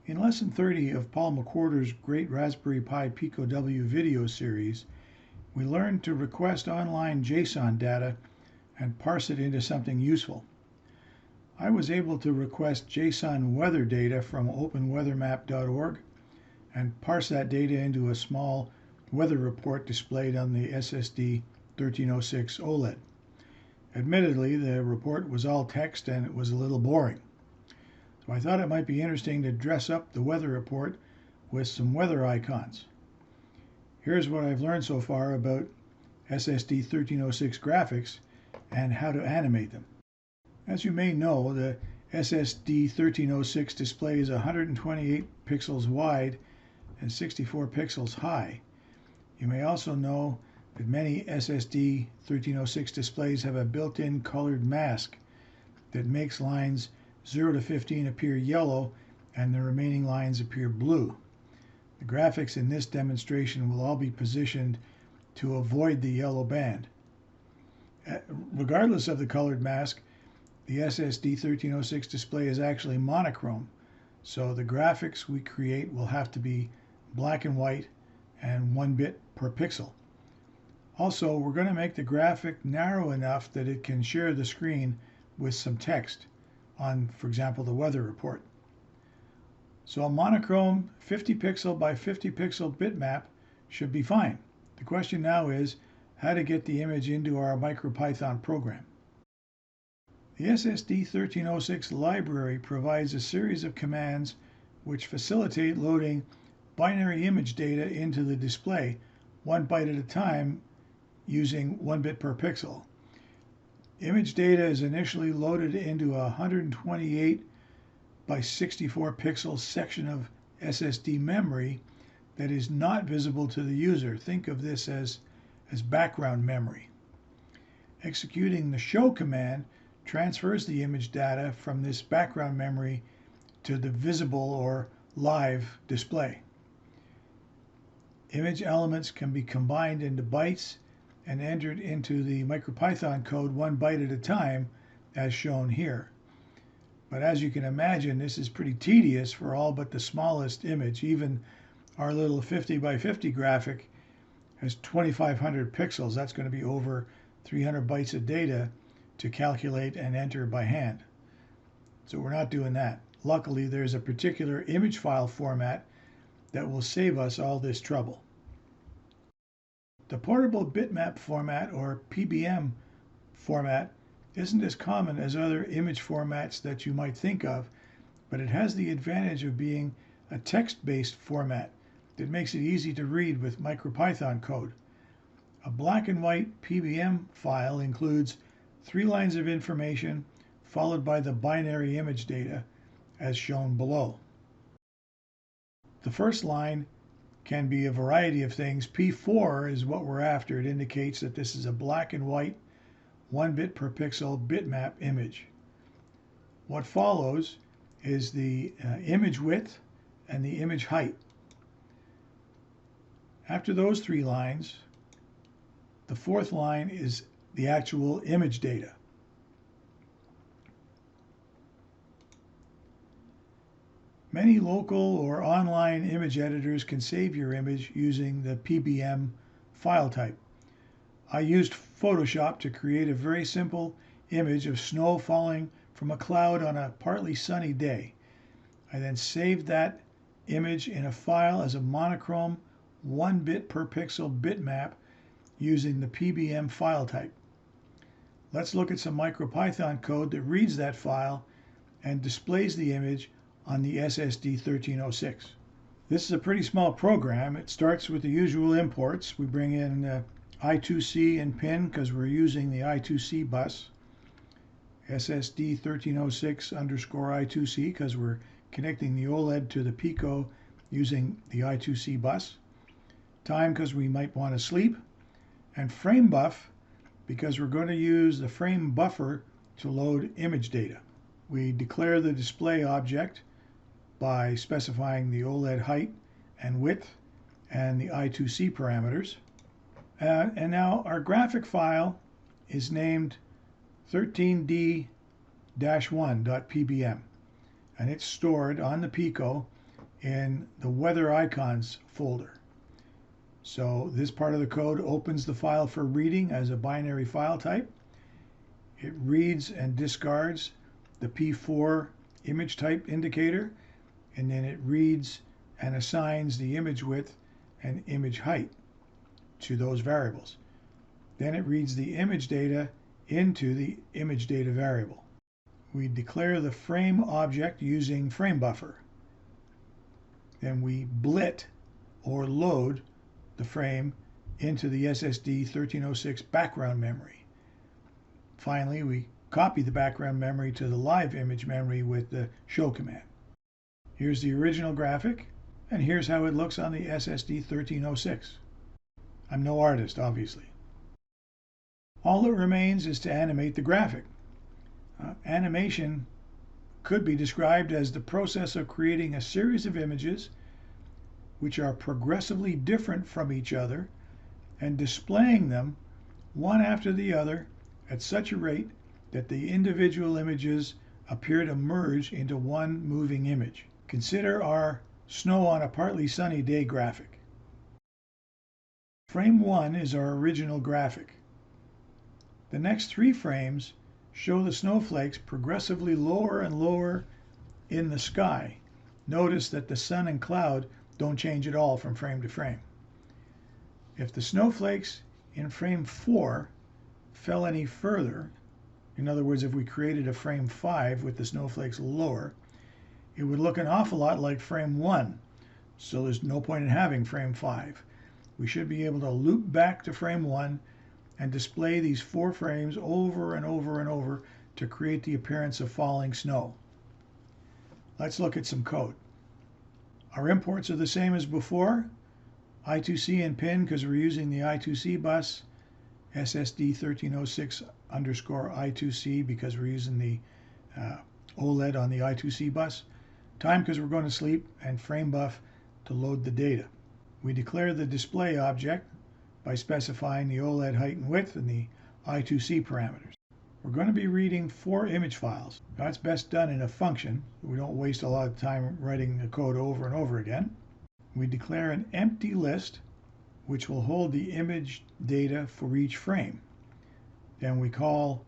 In Lesson 30 of Paul McWhorter's Great Raspberry Pi Pico W video series, we learned to request online JSON data and parse it into something useful. I was able to request JSON weather data from openweathermap.org and parse that data into a small weather report displayed on the ssd1306 OLED. Admittedly, the report was all text and it was a little boring. So I thought it might be interesting to dress up the weather report with some weather icons. Here's what I've learned so far about ssd1306 graphics and how to animate them. As you may know, the ssd1306 display is 128 pixels wide and 64 pixels high. You may also know that many ssd1306 displays have a built-in colored mask that makes lines 0 to 15 appear yellow and the remaining lines appear blue. The graphics in this demonstration will all be positioned to avoid the yellow band. Regardless of the colored mask, the ssd1306 display is actually monochrome, so the graphics we create will have to be black and white and 1 bit per pixel. Also, we're going to make the graphic narrow enough that it can share the screen with some text on, for example, the weather report. So a monochrome 50 pixel by 50 pixel bitmap should be fine. The question now is how to get the image into our MicroPython program. The ssd1306 library provides a series of commands which facilitate loading binary image data into the display 1 byte at a time using 1 bit per pixel. Image data is initially loaded into a 128 by 64 pixel section of SSD memory that is not visible to the user. Think of this as background memory. Executing the show command transfers the image data from this background memory to the visible or live display. Image elements can be combined into bytes and entered into the MicroPython code 1 byte at a time, as shown here. But as you can imagine, this is pretty tedious for all but the smallest image. Even our little 50 by 50 graphic has 2,500 pixels. That's going to be over 300 bytes of data to calculate and enter by hand. So we're not doing that. Luckily, there's a particular image file format that will save us all this trouble. The portable bitmap format, or PBM format, isn't as common as other image formats that you might think of, but it has the advantage of being a text-based format that makes it easy to read with MicroPython code. A black and white PBM file includes 3 lines of information followed by the binary image data, as shown below. The first line can be a variety of things. P4 is what we're after. It indicates that this is a black and white 1 bit per pixel bitmap image. What follows is the image width and the image height. After those 3 lines, the 4th line is the actual image data. Many local or online image editors can save your image using the PBM file type. I used Photoshop to create a very simple image of snow falling from a cloud on a partly sunny day. I then saved that image in a file as a monochrome 1 bit per pixel bitmap using the PBM file type. Let's look at some MicroPython code that reads that file and displays the image on the ssd1306. This is a pretty small program. It starts with the usual imports. We bring in I2C and pin because we're using the I2C bus. ssd1306 underscore I2C because we're connecting the OLED to the Pico using the I2C bus. Time because we might want to sleep. And frame buff because we're going to use the frame buffer to load image data. We declare the display object by specifying the OLED height and width and the I2C parameters. And now our graphic file is named 13d-1.pbm, and it's stored on the Pico in the weather icons folder. So this part of the code opens the file for reading as a binary file type. It reads and discards the P4 image type indicator, and then it reads and assigns the image width and image height to those variables. Then it reads the image data into the image data variable. We declare the frame object using frame buffer. Then we blit or load the frame into the ssd1306 background memory. Finally, we copy the background memory to the live image memory with the show command. Here's the original graphic, and here's how it looks on the ssd1306. I'm no artist, obviously. All that remains is to animate the graphic. Animation could be described as the process of creating a series of images which are progressively different from each other and displaying them one after the other at such a rate that the individual images appear to merge into one moving image. Consider our snow on a partly sunny day graphic. Frame 1 is our original graphic. The next 3 frames show the snowflakes progressively lower and lower in the sky. Notice that the sun and cloud don't change at all from frame to frame. If the snowflakes in frame 4 fell any further, in other words, if we created a frame 5 with the snowflakes lower, it would look an awful lot like frame 1. So there's no point in having frame 5. We should be able to loop back to frame 1 and display these 4 frames over and over and over to create the appearance of falling snow. Let's look at some code. Our imports are the same as before. I2C and pin because we're using the I2C bus. ssd1306 underscore I2C because we're using the OLED on the I2C bus. Time because we're going to sleep, and frame buff to load the data. We declare the display object by specifying the OLED height and width and the I2C parameters. We're going to be reading 4 image files. That's best done in a function. We don't waste a lot of time writing the code over and over again. We declare an empty list which will hold the image data for each frame. Then we call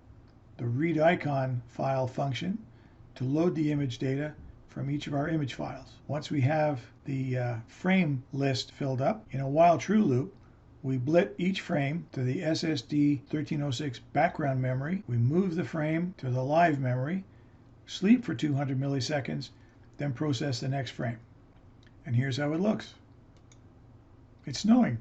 the read icon file function to load the image data from each of our image files. Once we have the frame list filled up, in a while true loop, we blit each frame to the ssd1306 background memory. We move the frame to the live memory, sleep for 200 milliseconds, then process the next frame. And here's how it looks. It's snowing.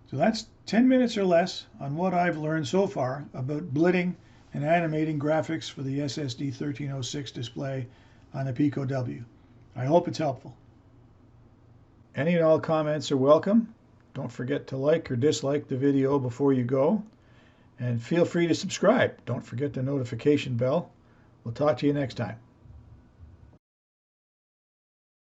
So that's 10 minutes or less on what I've learned so far about blitting and animating graphics for the ssd1306 display on the Pico W. I hope it's helpful. Any and all comments are welcome. Don't forget to like or dislike the video before you go. And feel free to subscribe. Don't forget the notification bell. We'll talk to you next time.